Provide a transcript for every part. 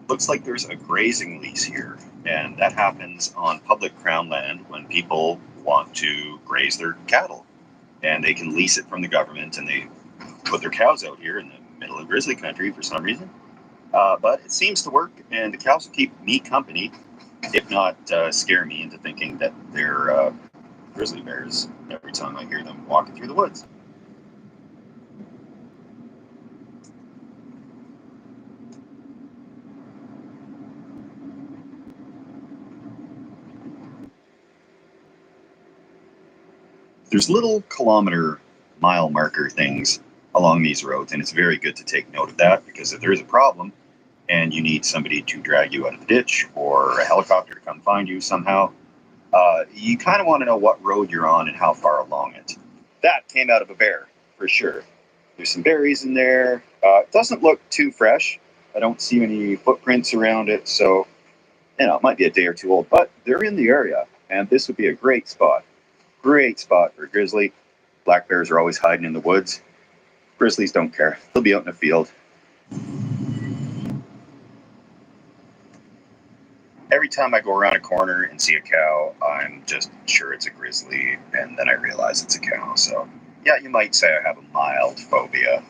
looks like there's a grazing lease here, and that happens on public crown land when people want to graze their cattle, and they can lease it from the government, and they put their cows out here in the middle of grizzly country for some reason. But it seems to work, and the cows will keep me company, if not scare me into thinking that they're grizzly bears every time I hear them walking through the woods. There's little mile marker things along these roads, and it's very good to take note of that, because if there is a problem and you need somebody to drag you out of the ditch or a helicopter to come find you somehow, you kind of want to know what road you're on and how far along it. That came out of a bear, for sure. There's some berries in there. It doesn't look too fresh. I don't see any footprints around it, so it might be a day or two old, but they're in the area, and this would be a great spot. Great spot for grizzly. Black bears are always hiding in the woods. Grizzlies don't care. They'll be out in the field. Every time I go around a corner and see a cow, I'm just sure it's a grizzly, and then I realize it's a cow. So, yeah, you might say I have a mild phobia.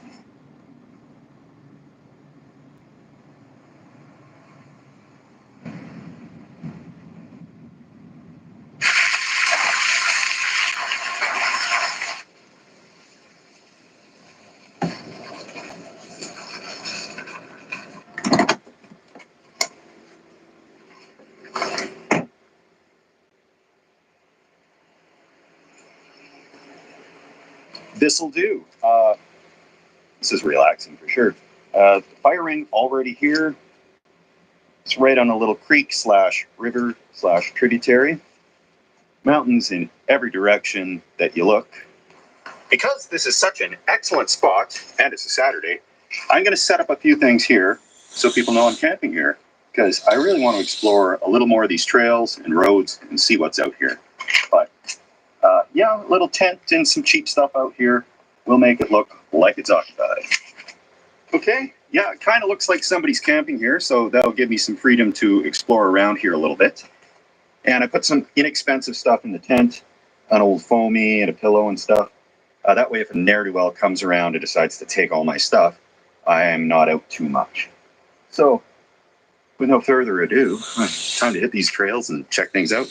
This'll do. This is relaxing for sure. Fire ring already here. It's right on a little creek / river / tributary. Mountains in every direction that you look. Because this is such an excellent spot, and it's a Saturday, I'm going to set up a few things here so people know I'm camping here, because I really want to explore a little more of these trails and roads and see what's out here. But yeah, a little tent and some cheap stuff out here will make it look like it's occupied. Okay, yeah, it kind of looks like somebody's camping here, so that'll give me some freedom to explore around here a little bit. And I put some inexpensive stuff in the tent, an old foamy and a pillow and stuff. That way, if a ne'er-do-well comes around and decides to take all my stuff, I am not out too much. So, with no further ado, time to hit these trails and check things out.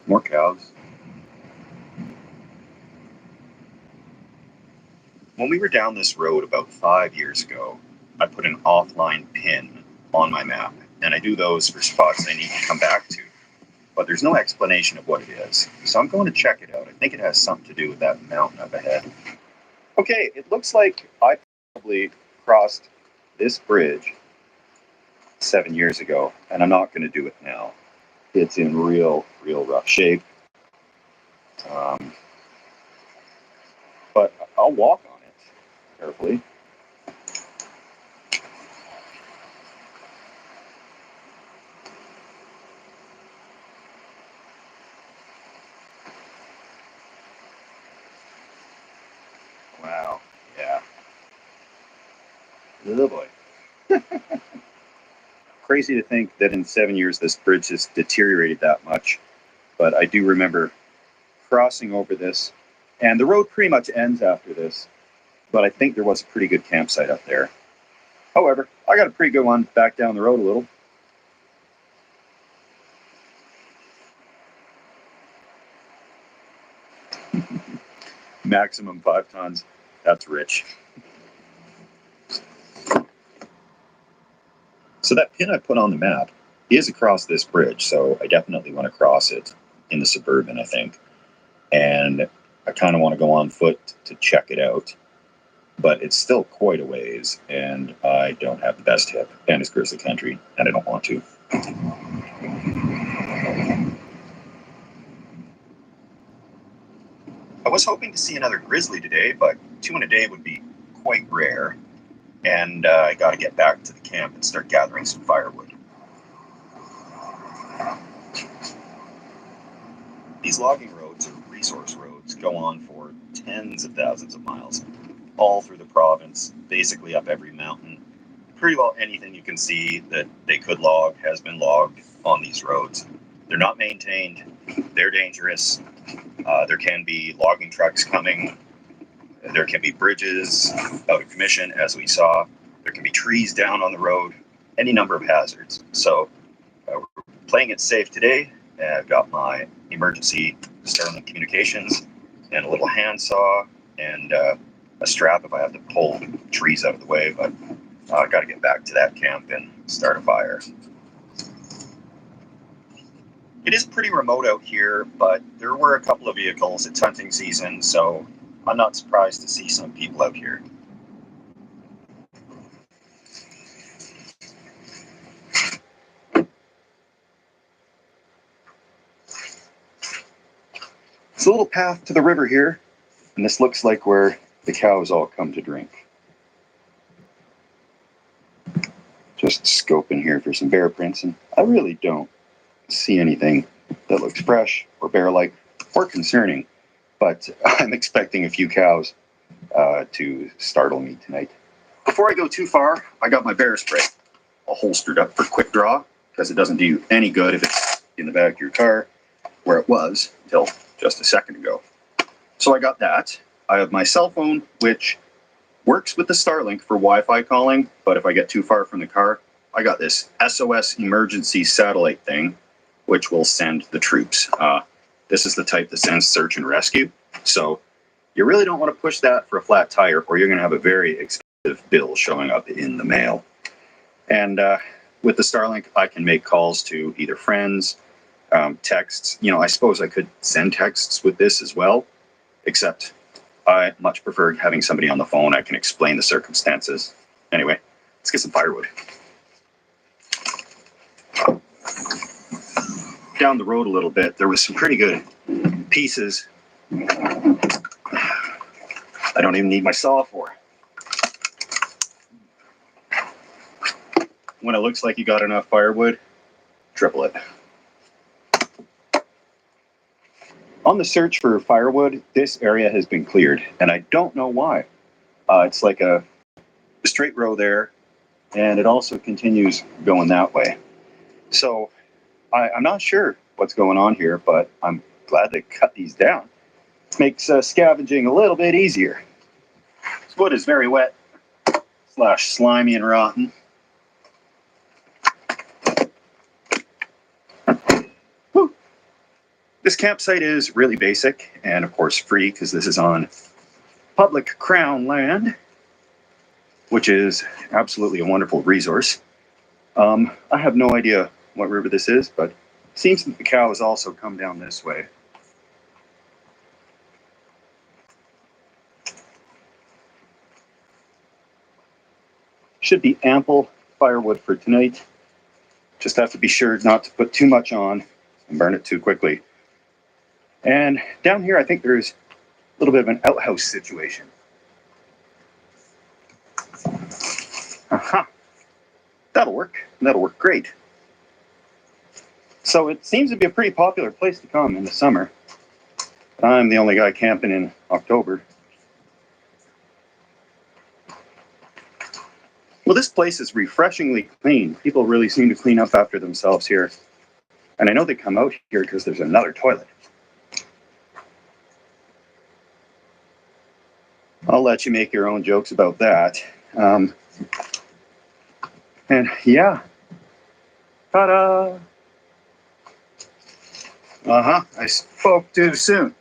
More cows. When we were down this road about 5 years ago, I put an offline pin on my map, and I do those for spots I need to come back to. But there's no explanation of what it is, so I'm going to check it out. I think it has something to do with that mountain up ahead. Okay, it looks like I probably crossed this bridge 7 years ago, and I'm not going to do it now. It's in real rough shape. But I'll walk on it carefully. Wow, yeah. Oh boy. Crazy to think that in 7 years this bridge has deteriorated that much. But I do remember crossing over this, and the road pretty much ends after this, but I think there was a pretty good campsite up there. However, I got a pretty good one back down the road a little. Maximum 5 tons. That's rich. So that pin I put on the map is across this bridge, so I definitely want to cross it in the Suburban, I think. And I kind of want to go on foot to check it out. But it's still quite a ways, and I don't have the best hip, and it's grizzly country, and I don't want to. I was hoping to see another grizzly today, but 2 in a day would be quite rare, and I got to get back to the camp and start gathering some firewood. These logging roads, or resource roads, go on for tens of thousands of miles, all through the province, basically up every mountain. Pretty well anything you can see that they could log has been logged on these roads. They're not maintained. They're dangerous. There can be logging trucks coming. There can be bridges out of commission, as we saw. There can be trees down on the road. Any number of hazards. So we're playing it safe today. I've got my emergency Starlink communications and a little handsaw and a strap if I have to pull trees out of the way. But I got to get back to that camp and start a fire. It is pretty remote out here, but there were a couple of vehicles. It's hunting season, so I'm not surprised to see some people out here. It's a little path to the river here, and this looks like where the cows all come to drink. Just scoping here for some bear prints, and I really don't see anything that looks fresh or bear-like or concerning, but I'm expecting a few cows to startle me tonight. Before I go too far, I got my bear spray all holstered up for quick draw, because it doesn't do you any good if it's in the back of your car, where it was until just a second ago. So I got that. I have my cell phone, which works with the Starlink for Wi-Fi calling, but if I get too far from the car, I got this SOS emergency satellite thing, which will send the troops. This is the type that sends search and rescue. So you really don't want to push that for a flat tire, or you're going to have a very expensive bill showing up in the mail. And with the Starlink, I can make calls to either friends, texts. You know, I suppose I could send texts with this as well, except I much prefer having somebody on the phone. I can explain the circumstances. Anyway, let's get some firewood. Down the road a little bit, there was some pretty good pieces I don't even need my saw for. When it looks like you got enough firewood, triple it. On the search for firewood, this area has been cleared, and I don't know why. It's like a straight row there, and it also continues going that way. So I'm not sure what's going on here, but I'm glad they cut these down. It makes scavenging a little bit easier. This wood is very wet / slimy and rotten. Whew. This campsite is really basic and of course free, because this is on public crown land, which is absolutely a wonderful resource. I have no idea what river this is, but it seems that the cows also come down this way. Should be ample firewood for tonight. Just have to be sure not to put too much on and burn it too quickly. And down here, I think there's a little bit of an outhouse situation. Aha! That'll work. That'll work great. So it seems to be a pretty popular place to come in the summer. I'm the only guy camping in October. Well, this place is refreshingly clean. People really seem to clean up after themselves here. And I know they come out here because there's another toilet. I'll let you make your own jokes about that. And yeah. Ta-da! Uh-huh. I spoke too soon.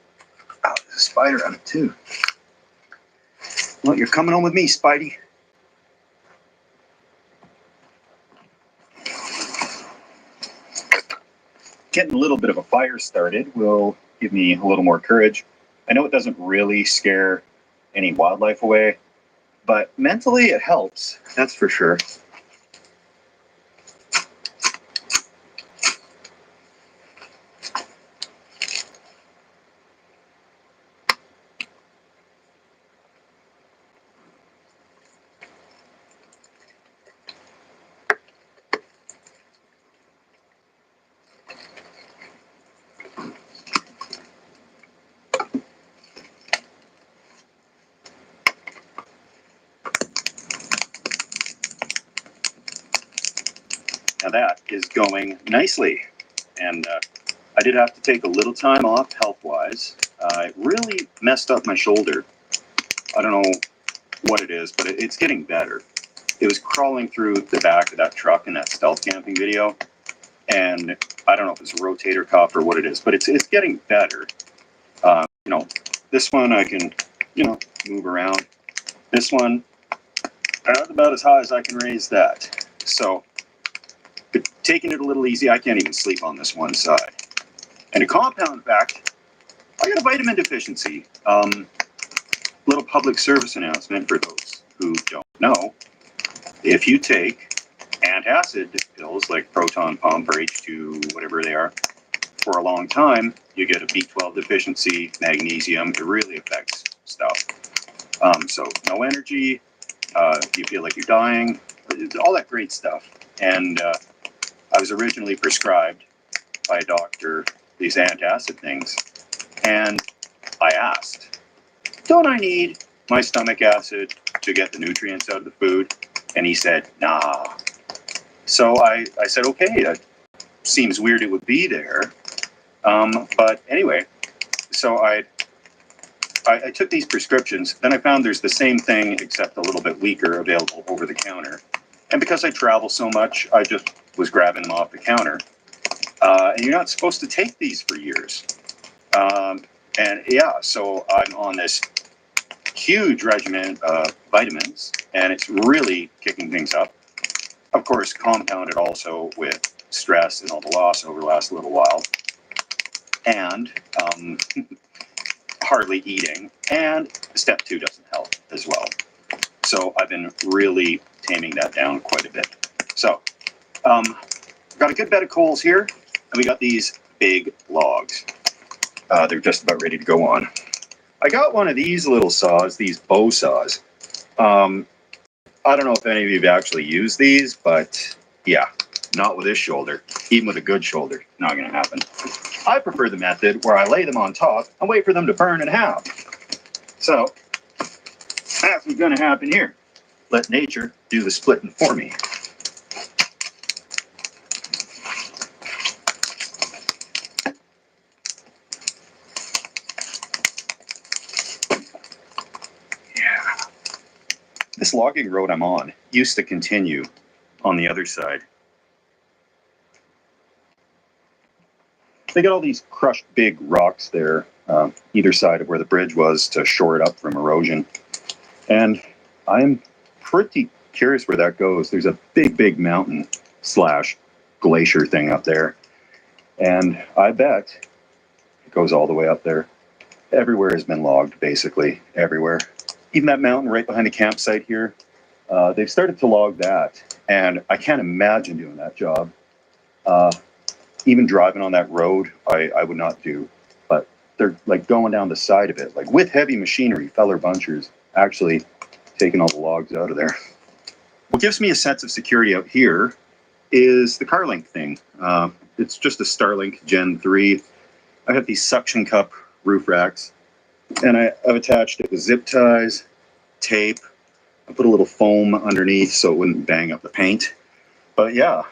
Oh, there's a spider on it too. Well, you're coming on with me, Spidey. Getting a little bit of a fire started will give me a little more courage. I know it doesn't really scare any wildlife away, but mentally it helps, that's for sure. Now that is going nicely. And I did have to take a little time off health-wise. It really messed up my shoulder. I don't know what it is, but it's getting better. It was crawling through the back of that truck in that stealth camping video. And I don't know if it's a rotator cuff or what it is, but it's getting better. You know, this one I can, you know, move around. This one, that's about as high as I can raise that. So, but taking it a little easy, I can't even sleep on this one side. And a compound fact, I got a vitamin deficiency. Little public service announcement for those who don't know. If you take antacid pills like Proton Pump or H2, whatever they are, for a long time, you get a B12 deficiency, magnesium. It really affects stuff. So no energy, you feel like you're dying, all that great stuff. And I was originally prescribed by a doctor these antacid things. And I asked, don't I need my stomach acid to get the nutrients out of the food? And he said, nah. So I said, okay, that seems weird it would be there. But anyway, so I took these prescriptions. Then I found there's the same thing, except a little bit weaker, available over the counter. And because I travel so much, I just was grabbing them off the counter. And you're not supposed to take these for years. And yeah, so I'm on this huge regimen of vitamins, and it's really kicking things up. Of course, compounded also with stress and all the loss over the last little while. And hardly eating, and step 2 doesn't help as well. So I've been really taming that down quite a bit. So got a good bed of coals here, and we got these big logs. They're just about ready to go on. I got one of these little saws, these bow saws. I don't know if any of you have actually used these, but yeah, not with this shoulder. Even with a good shoulder, not going to happen. I prefer the method where I lay them on top and wait for them to burn in half. So that's what's going to happen here. Let nature do the splitting for me. Yeah. This logging road I'm on used to continue on the other side. They got all these crushed big rocks there, either side of where the bridge was to shore it up from erosion. And I'm pretty curious where that goes. There's a big mountain / glacier thing up there. And I bet it goes all the way up there. Everywhere has been logged, basically, everywhere. Even that mountain right behind the campsite here, they've started to log that. And I can't imagine doing that job. Even driving on that road, I would not do. But they're like going down the side of it, like with heavy machinery, feller bunchers, actually taking all the logs out of there. What gives me a sense of security out here is the CarLink thing. It's just a Starlink Gen 3. I have these suction cup roof racks, and I've attached it with zip ties, tape. I put a little foam underneath so it wouldn't bang up the paint. But yeah,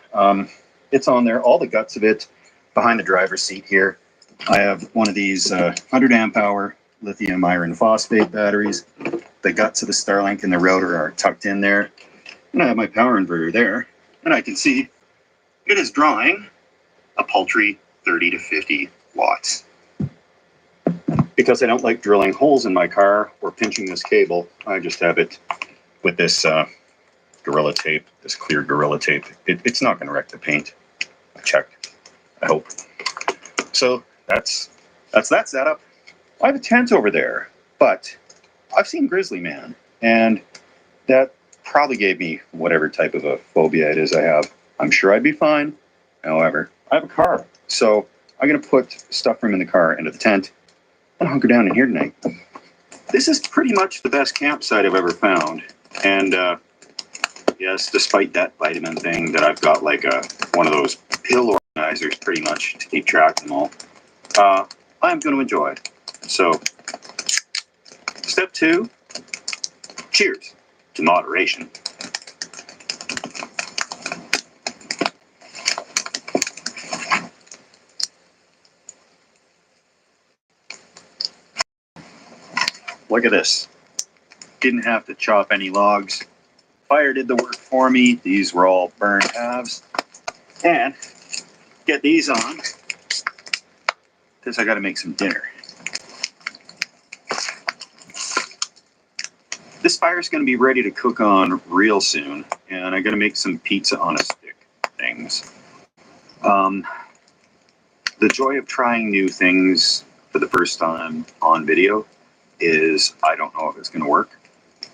it's on there, all the guts of it, behind the driver's seat here. I have one of these 100 amp hour lithium iron phosphate batteries. The guts of the Starlink and the router are tucked in there. And I have my power inverter there. And I can see it is drawing a paltry 30 to 50 watts. Because I don't like drilling holes in my car or pinching this cable, I just have it with this Gorilla Tape, this clear Gorilla Tape. It's not going to wreck the paint. I checked. I hope. So that's that setup. I have a tent over there, but I've seen Grizzly Man, and that probably gave me whatever type of a phobia it is I have. I'm sure I'd be fine. However, I have a car, so I'm going to put stuff from in the car into the tent and hunker down in here tonight. This is pretty much the best campsite I've ever found, and yes, despite that vitamin thing that I've got like one of those pill organizers pretty much to keep track of them all, I'm going to enjoy it. So, step 2, cheers to moderation. look at this. Didn't have to chop any logs. Fire did the work for me. These were all burned halves. And get these on, because I got to make some dinner. This fire's going to be ready to cook on real soon, and I'm going to make some pizza on a stick things. The joy of trying new things for the first time on video is I don't know if it's going to work,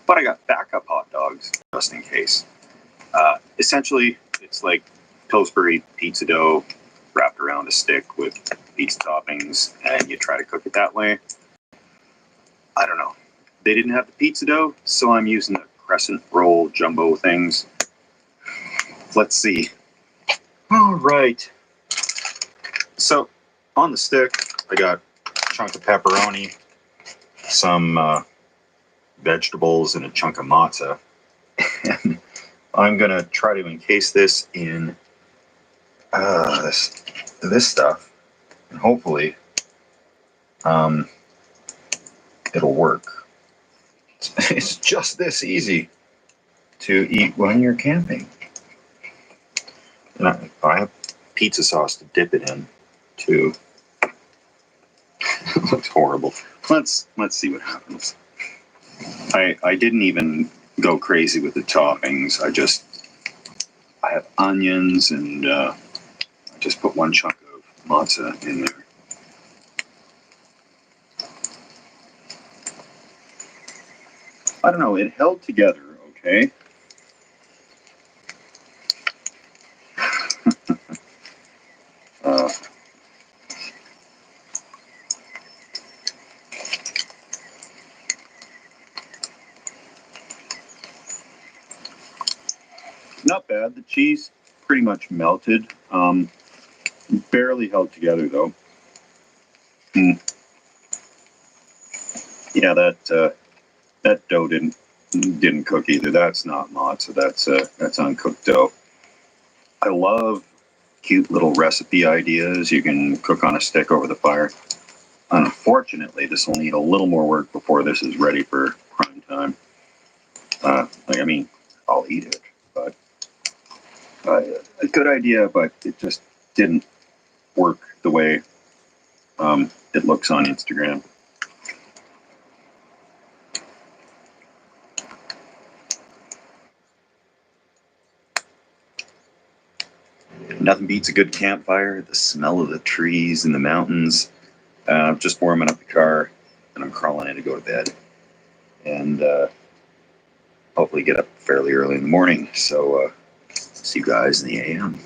but I got backup hot dogs just in case. Essentially, it's like Pillsbury pizza dough wrapped around a stick with pizza toppings, and you try to cook it that way. I don't know. They didn't have the pizza dough, so I'm using the crescent roll jumbo things. Let's see. All right. So on the stick, I got a chunk of pepperoni, some vegetables, and a chunk of matzah. And I'm going to try to encase this in this stuff, and hopefully it'll work. It's just this easy to eat when you're camping. And I have pizza sauce to dip it in too. It looks horrible. Let's see what happens. I didn't even go crazy with the toppings. I have onions, and I just put one chunk of matzah in there. I don't know, it held together okay. Not bad. The cheese pretty much melted. Barely held together though. Yeah, that dough didn't cook either. That's not matzah. That's uncooked dough. I love cute little recipe ideas you can cook on a stick over the fire. Unfortunately, this will need a little more work before this is ready for prime time. I mean, I'll eat it, but a good idea, but it just didn't work the way it looks on Instagram. Nothing beats a good campfire, the smell of the trees and the mountains. I'm just warming up the car, and I'm crawling in to go to bed. And hopefully get up fairly early in the morning. So see you guys in the AM.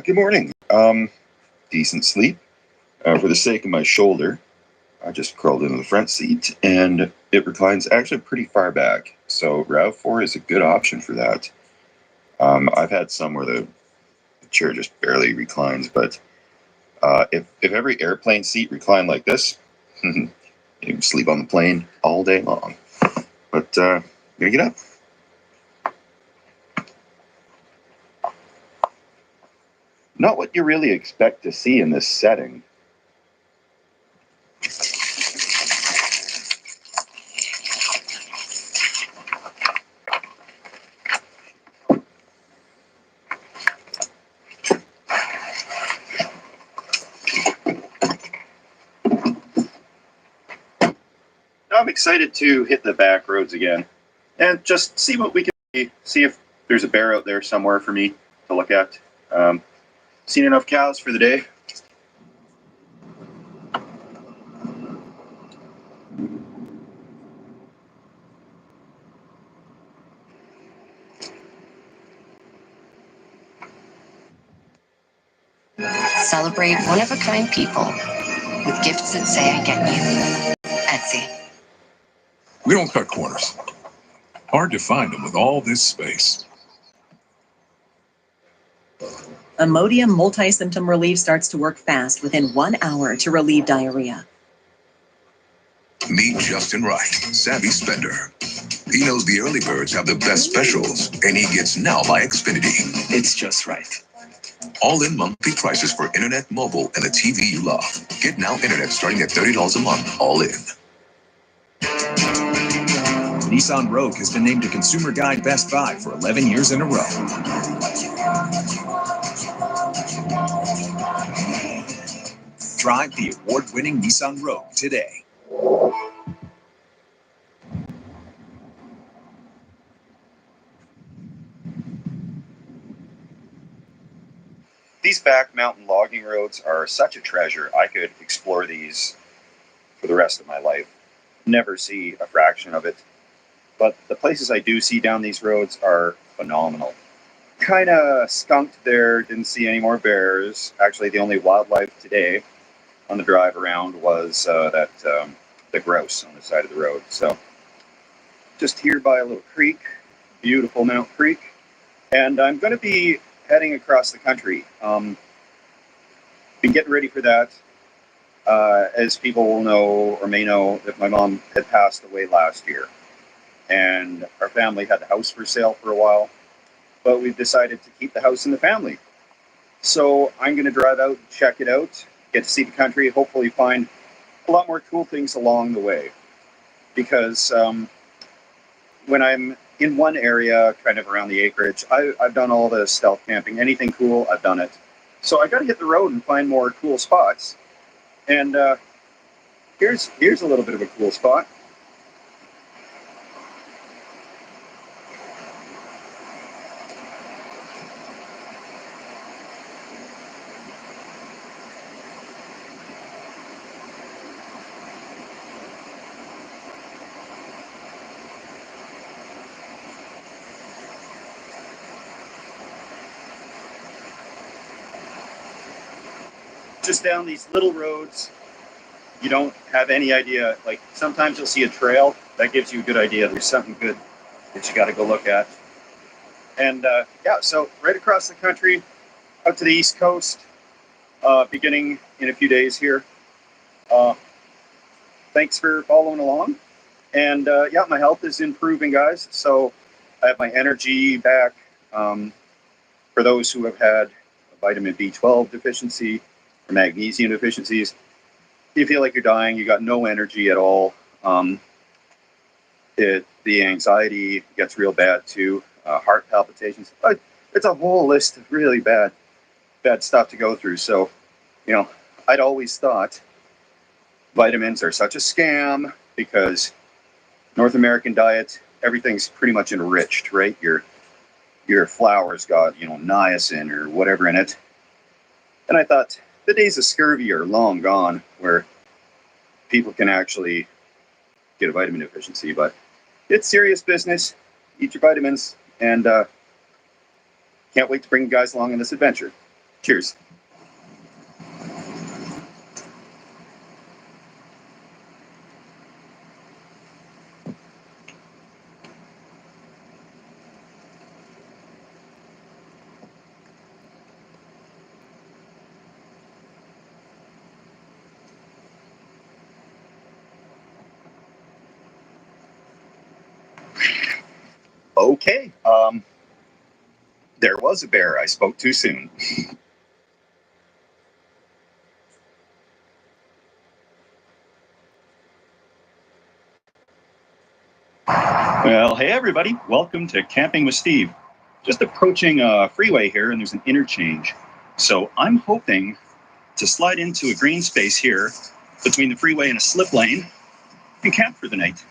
Good morning. Decent sleep. For the sake of my shoulder, I just crawled into the front seat, and it reclines actually pretty far back. So RAV4 is a good option for that. I've had some where the chair just barely reclines, but if every airplane seat reclined like this, you can sleep on the plane all day long. But I'm gonna get up. Not what you really expect to see in this setting. I'm excited to hit the back roads again and just see what we can see if there's a bear out there somewhere for me to look at. Seen enough cows for the day. Celebrate one-of-a-kind people with gifts that say I get you. Etsy. We don't cut corners. Hard to find them with all this space. Imodium multi-symptom relief starts to work fast within 1 hour to relieve diarrhea. Meet Justin Wright, savvy spender. He knows the early birds have the best specials, and he gets Now by Xfinity. It's just right. All-in monthly prices for internet, mobile, and the TV you love. Get Now internet starting at $30 a month, all in. Nissan Rogue has been named a Consumer Guide Best Buy for 11 years in a row. Drive the award-winning Nissan Rogue today. These back mountain logging roads are such a treasure. I could explore these for the rest of my life. Never see a fraction of it. But the places I do see down these roads are phenomenal. Kind of skunked there, didn't see any more bears. Actually, the only wildlife today on the drive around was the grouse on the side of the road. So just here by a little creek, beautiful Mount Creek. And I'm going to be heading across the country. Been getting ready for that. As people will know or may know, that my mom had passed away last year. And our family had the house for sale for a while. But we've decided to keep the house in the family. So I'm going to drive out, check it out, get to see the country, hopefully find a lot more cool things along the way. Because when I'm in one area, kind of around the acreage, I've done all the stealth camping. Anything cool, I've done it. So I got to hit the road and find more cool spots. And here's a little bit of a cool spot. Just down these little roads, you don't have any idea. Like sometimes you'll see a trail that gives you a good idea. There's something good that you got to go look at. And yeah, so right across the country, out to the East Coast, beginning in a few days here. Thanks for following along. And yeah, my health is improving, guys. So I have my energy back. For those who have had vitamin B12 deficiency or magnesium deficiencies, you feel like you're dying, you got no energy at all. The anxiety gets real bad too, heart palpitations. It's a whole list of really bad stuff to go through. So, you know, I'd always thought vitamins are such a scam because North American diet, everything's pretty much enriched, right? Your flour's got, niacin or whatever in it. And I thought the days of scurvy are long gone where people can actually get a vitamin deficiency, but it's serious business. Eat your vitamins, and can't wait to bring you guys along on this adventure. Cheers. Okay. There was a bear. I spoke too soon. Well, hey everybody. Welcome to Camping with Steve. Just approaching a freeway here, and there's an interchange. So I'm hoping to slide into a green space here between the freeway and a slip lane and camp for the night.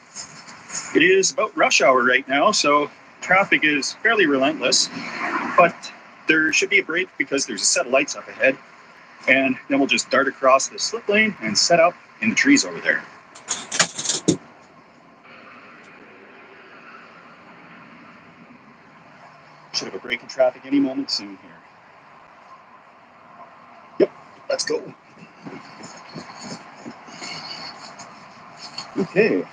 It is about rush hour right now, so traffic is fairly relentless, but there should be a break because there's a set of lights up ahead, and then we'll just dart across the slip lane and set up in the trees over there. Should have a break in traffic any moment soon here. Yep, let's go. Okay,